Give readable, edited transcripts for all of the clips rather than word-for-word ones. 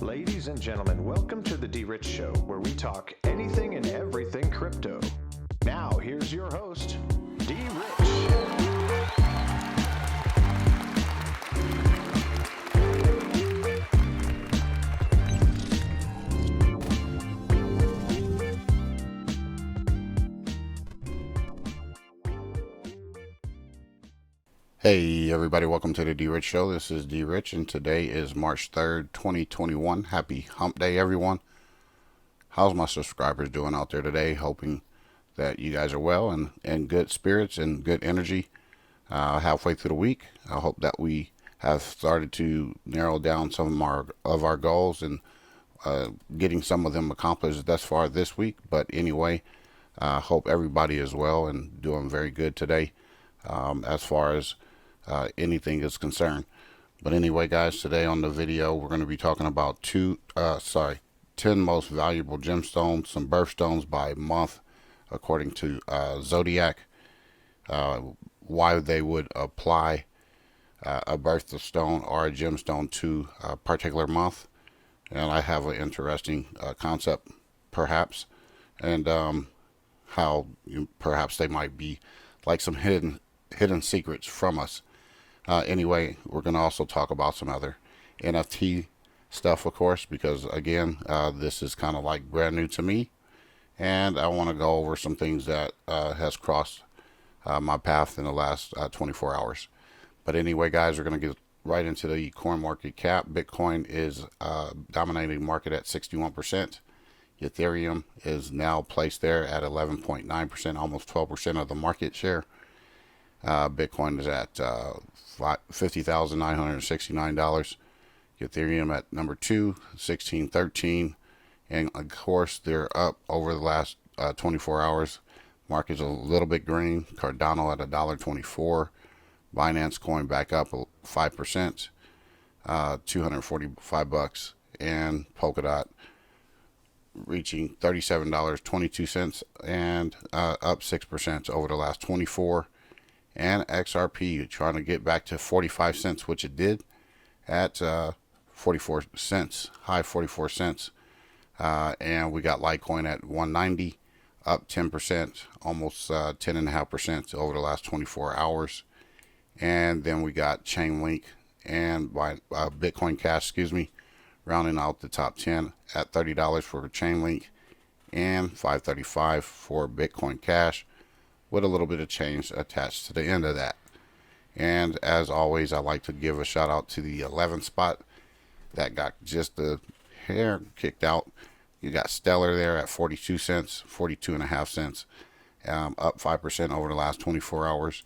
Ladies and gentlemen, welcome to the DRich Show, where we talk anything and everything crypto. Now, here's your host, DRich. Hey everybody, welcome to the DRich Show. This is DRich and today is March 3rd, 2021. Happy hump day everyone. How's my subscribers doing out there today? Hoping that you guys are well and in good spirits and good energy halfway through the week. I hope that we have started to narrow down some of our goals and getting some of them accomplished thus far this week. But anyway, hope everybody is well and doing very good today as far as anything is concerned. But anyway, guys, today on the video we're going to be talking about 10 most valuable gemstones, some birthstones by month according to Zodiac, why they would apply a birthstone or a gemstone to a particular month. And I have an interesting concept perhaps, and how perhaps they might be like some hidden secrets from us. Anyway, we're going to also talk about some other NFT stuff, of course, because again, this is kind of like brand new to me, and I want to go over some things that has crossed my path in the last 24 hours. But anyway, guys, we're going to get right into the coin market cap. Bitcoin is dominating the market at 61%. Ethereum is now placed there at 11.9%, almost 12% of the market share. Bitcoin is at $50,969. Ethereum at number 2, 1613, and of course they're up over the last 24 hours. Market's a little bit green. Cardano at $1.24. Binance Coin back up 5%, $245, and Polkadot reaching $37.22 and up 6% over the last 24. And XRP trying to get back to 45 cents, which it did at 44 cents, high 44 cents. And we got Litecoin at 190, up 10%, almost 10.5% over the last 24 hours. And then we got Chainlink and Bitcoin Cash, rounding out the top 10 at $30 for Chainlink and $5.35 for Bitcoin Cash, with a little bit of change attached to the end of that. And as always, I like to give a shout out to the 11th spot that got just the hair kicked out. You got Stellar there at 42 cents, 42.5 cents, up 5% over the last 24 hours.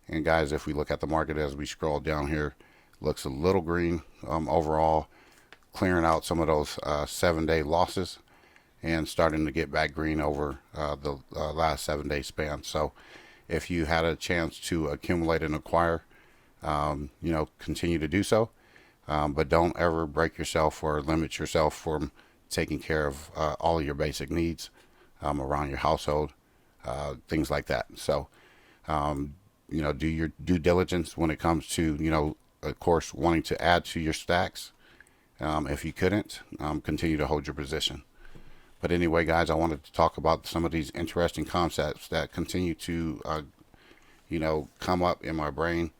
And guys, if we look at the market as we scroll down here, looks a little green overall, clearing out some of those 7-day losses and starting to get back green over the last 7-day span. So if you had a chance to accumulate and acquire, continue to do so. But don't ever break yourself or limit yourself from taking care of all of your basic needs around your household, things like that. So, do your due diligence when it comes to, of course, wanting to add to your stacks. If you couldn't, continue to hold your position. But anyway, guys, I wanted to talk about some of these interesting concepts that continue to, come up in my brain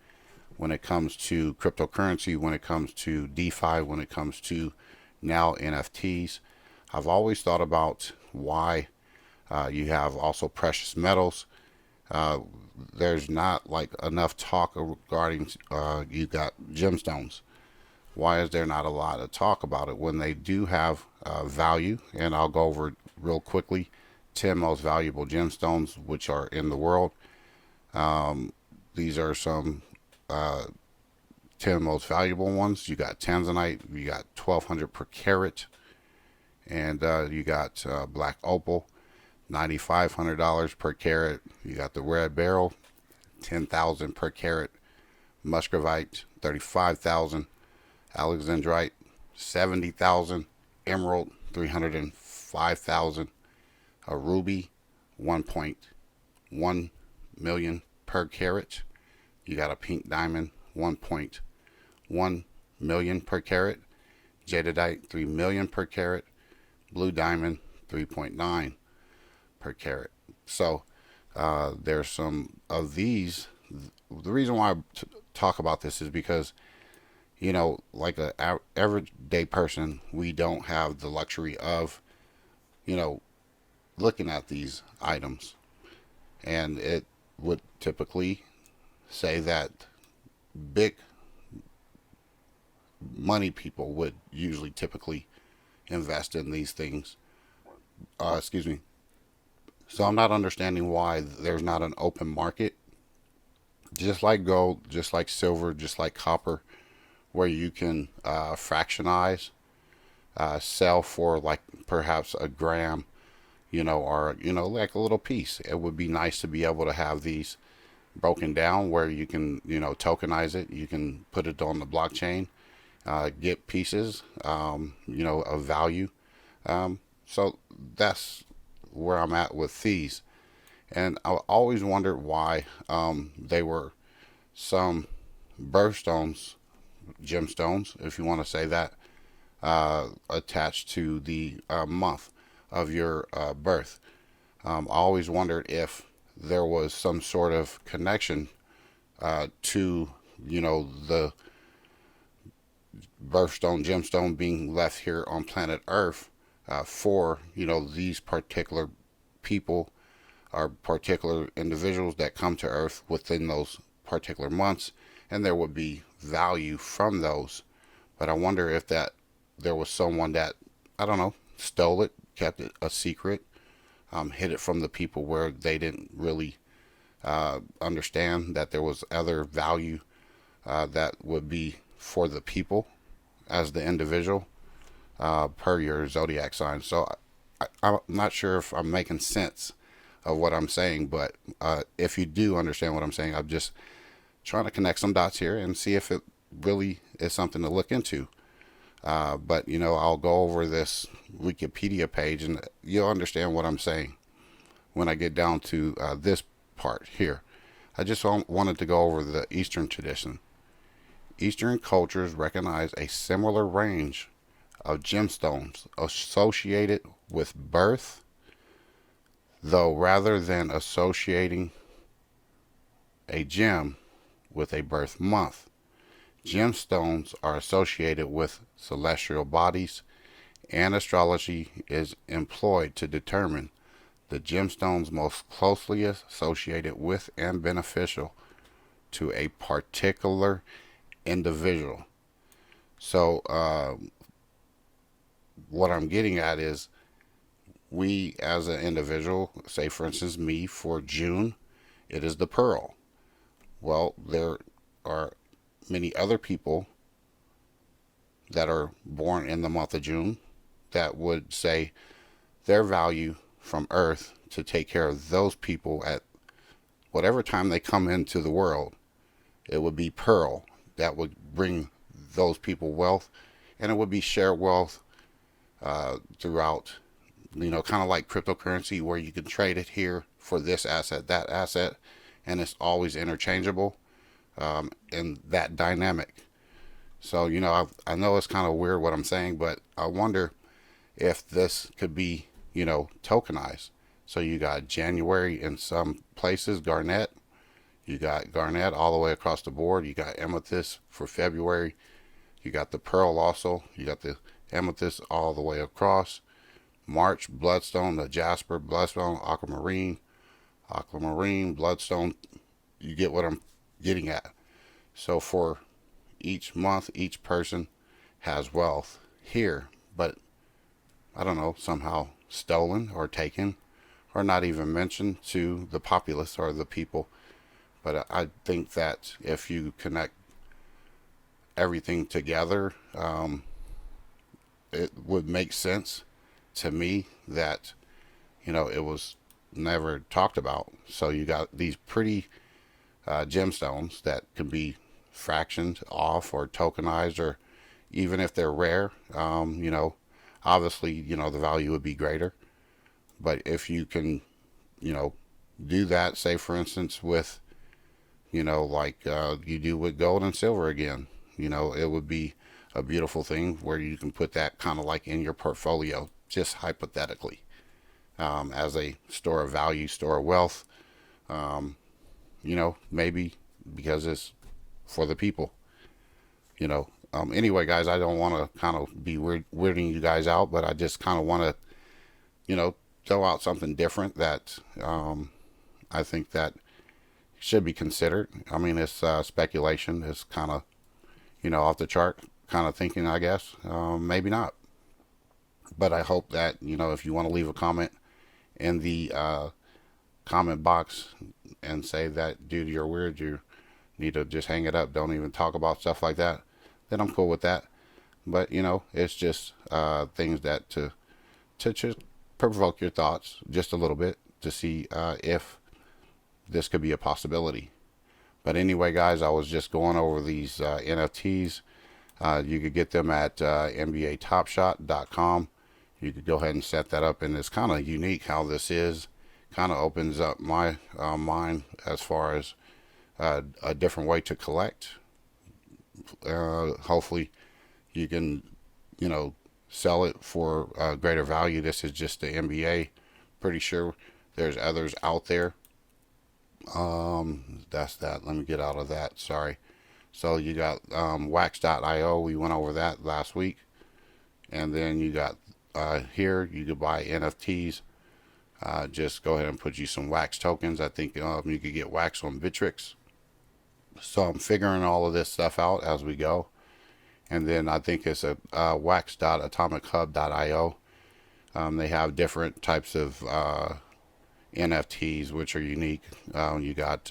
when it comes to cryptocurrency, when it comes to DeFi, when it comes to now NFTs. I've always thought about why you have also precious metals. There's not like enough talk regarding you got gemstones. Why is there not a lot of talk about it when they do have value? And I'll go over it real quickly. 10 most valuable gemstones which are in the world. These are some 10 most valuable ones. You got Tanzanite, you got 1,200 per carat, and you got black opal, $9,500 per carat. You got the red beryl, 10,000 per carat. Muscovite, 35,000. Alexandrite, 70,000. Emerald, 305,000. A ruby, 1.1 million per carat. You got a pink diamond, 1.1 million per carat. jadeite 3 million per carat, blue diamond 3.9 per carat. So there's some of these. The reason why I talk about this is because, like a everyday person, we don't have the luxury of, looking at these items. And it would typically say that big money people would usually typically invest in these things. Excuse me. So I'm not understanding why there's not an open market, just like gold, just like silver, just like copper, where you can fractionize, sell for like perhaps a gram, or like a little piece. It would be nice to be able to have these broken down where you can, tokenize it. You can put it on the blockchain, get pieces, of value. So that's where I'm at with these. And I always wondered why they were some birthstones, gemstones, if you want to say that, attached to the month of your birth. I always wondered if there was some sort of connection to, the birthstone, gemstone being left here on planet Earth for, these particular people or particular individuals that come to Earth within those particular months, and there would be value from those. But I wonder if that there was someone that, I don't know, stole it, kept it a secret, hid it from the people where they didn't really understand that there was other value that would be for the people as the individual per your zodiac sign. So I'm not sure if I'm making sense of what I'm saying, but if you do understand what I'm saying, I'm just trying to connect some dots here and see if it really is something to look into. But I'll go over this Wikipedia page and you'll understand what I'm saying when I get down to this part here. I just wanted to go over the Eastern tradition. Eastern cultures recognize a similar range of gemstones associated with birth, though rather than associating a gem with a birth month, gemstones are associated with celestial bodies, and astrology is employed to determine the gemstones most closely associated with and beneficial to a particular individual. So what I'm getting at is, we as an individual, say for instance me, for June, it is the pearl. Well, there are many other people that are born in the month of June that would say their value from Earth to take care of those people at whatever time they come into the world, it would be pearl that would bring those people wealth, and it would be shared wealth throughout, kind of like cryptocurrency where you can trade it here for this asset, that asset, and it's always interchangeable, and that dynamic. So, I know it's kind of weird what I'm saying, but I wonder if this could be, tokenized. So you got January in some places, garnet. You got garnet all the way across the board. You got amethyst for February. You got the pearl also. You got the amethyst all the way across. March, bloodstone, the jasper, bloodstone, aquamarine, bloodstone. You get what I'm getting at. So for each month, each person has wealth here, but I don't know, somehow stolen or taken or not even mentioned to the populace or the people. But I think that if you connect everything together, it would make sense to me that, it was never talked about. So you got these pretty gemstones that can be fractioned off or tokenized, or even if they're rare, obviously, the value would be greater. But if you can, do that, say for instance with, like you do with gold and silver again, it would be a beautiful thing where you can put that kind of like in your portfolio, just hypothetically, as a store of value, store of wealth. Maybe because it's for the people. Anyway, guys, I don't want to kind of be weirding you guys out, but I just kind of want to, throw out something different that I think that should be considered. I mean, it's speculation. It's kind of, off the chart kind of thinking, I guess. Maybe not. But I hope that, if you want to leave a comment in the comment box and say that, dude, you're weird, you need to just hang it up, don't even talk about stuff like that, then I'm cool with that. But it's just things that to just provoke your thoughts just a little bit to see if this could be a possibility. But anyway, guys, I was just going over these NFTs. You could get them at NBATopShot.com. You could go ahead and set that up, and it's kind of unique how this is. Kind of opens up my mind as far as a different way to collect. Hopefully you can, sell it for greater value. This is just the NBA. Pretty sure there's others out there. That's that. Let me get out of that. Sorry. So you got wax.io. We went over that last week. And then you got here, you could buy NFTs. Just go ahead and put you some wax tokens. I think you could get wax on Bitrix. So I'm figuring all of this stuff out as we go. And then I think it's a wax.atomichub.io. They have different types of NFTs which are unique. You got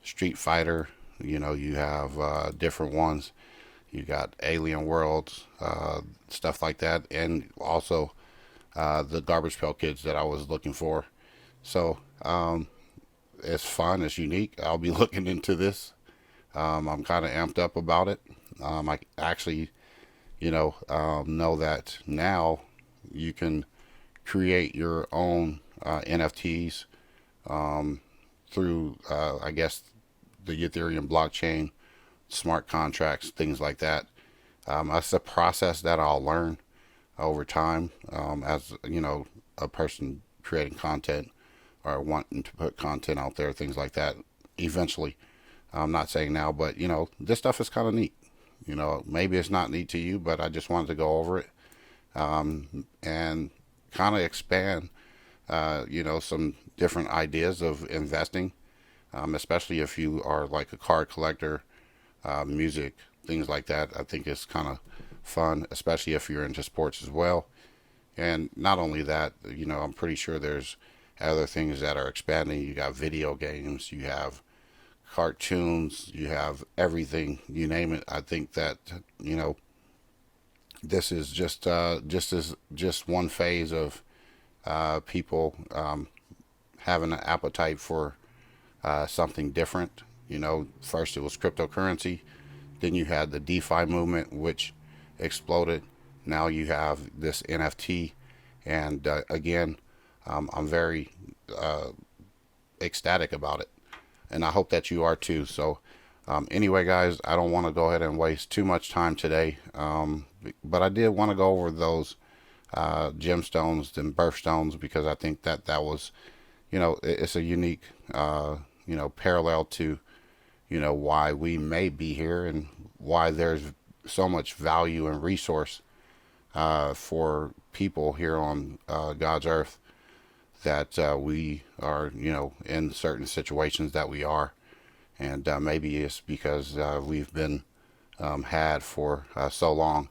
Street Fighter. You have different ones. You got Alien Worlds, stuff like that, and also the Garbage Pail Kids that I was looking for. So it's fun, it's unique. I'll be looking into this. I'm kind of amped up about it. I actually, know that now you can create your own NFTs through, I guess, the Ethereum blockchain, smart contracts, things like that. That's a process that I'll learn over time as, a person creating content or wanting to put content out there, things like that. Eventually, I'm not saying now, but, this stuff is kind of neat. Maybe it's not neat to you, but I just wanted to go over it and kind of expand, some different ideas of investing, especially if you are like a card collector, music, things like that. I think it's kind of fun, especially if you're into sports as well. And not only that, I'm pretty sure there's other things that are expanding. You got video games, you have cartoons, you have everything, you name it. I think that, this is just one phase of people having an appetite for something different. First it was cryptocurrency, then you had the DeFi movement, which exploded. Now you have this NFT, and again, I'm very ecstatic about it, and I hope that you are too. So anyway, guys, I don't want to go ahead and waste too much time today, but I did want to go over those gemstones and birthstones, because I think that was, it's a unique, parallel to, why we may be here and why there's so much value and resource for people here on God's earth, that we are, in certain situations that we are. And maybe it's because we've been had for so long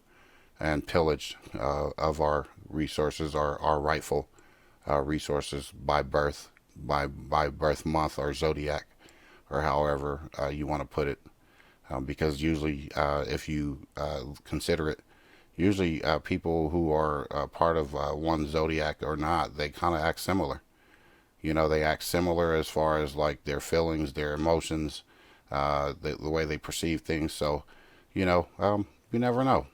and pillaged of our resources, our rightful resources by birth, by birth month or zodiac, or however you want to put it. Because usually, if you consider it, usually people who are part of one zodiac or not, they kind of act similar. They act similar as far as like their feelings, their emotions, the way they perceive things. So, you never know,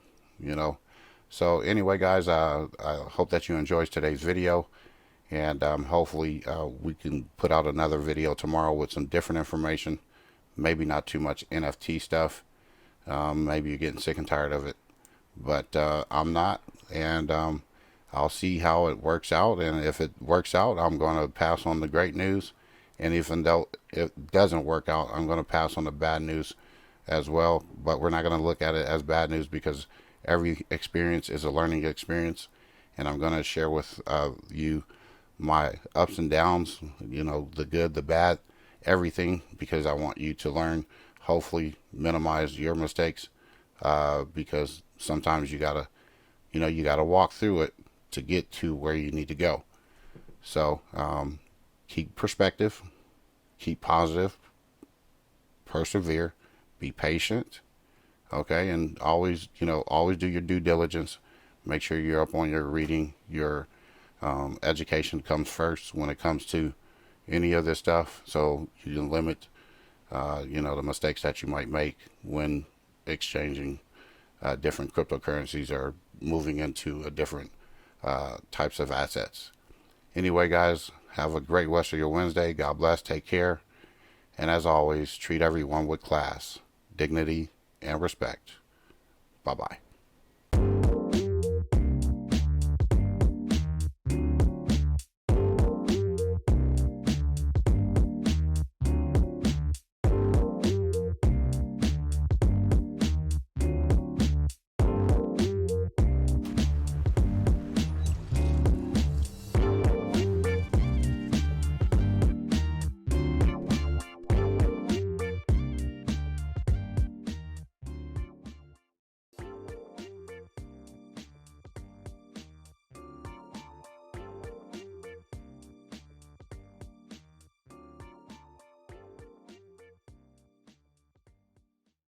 So anyway, guys, I hope that you enjoyed today's video. And hopefully we can put out another video tomorrow with some different information. Maybe not too much NFT stuff. Maybe you're getting sick and tired of it, but I'm not, and I'll see how it works out. And if it works out, I'm going to pass on the great news. And even though it doesn't work out, I'm going to pass on the bad news as well. But we're not going to look at it as bad news, because every experience is a learning experience. And I'm going to share with you my ups and downs, the good, the bad, everything, because I want you to learn, hopefully minimize your mistakes, because sometimes you gotta walk through it to get to where you need to go. So keep perspective, keep positive, persevere, be patient, okay, and always do your due diligence. Make sure you're up on your reading. Your education comes first when it comes to any of this stuff, so you can limit the mistakes that you might make when exchanging different cryptocurrencies or moving into a different types of assets. Anyway, guys, have a great rest of your Wednesday. God bless. Take care. And as always, treat everyone with class, dignity, and respect. Bye-bye.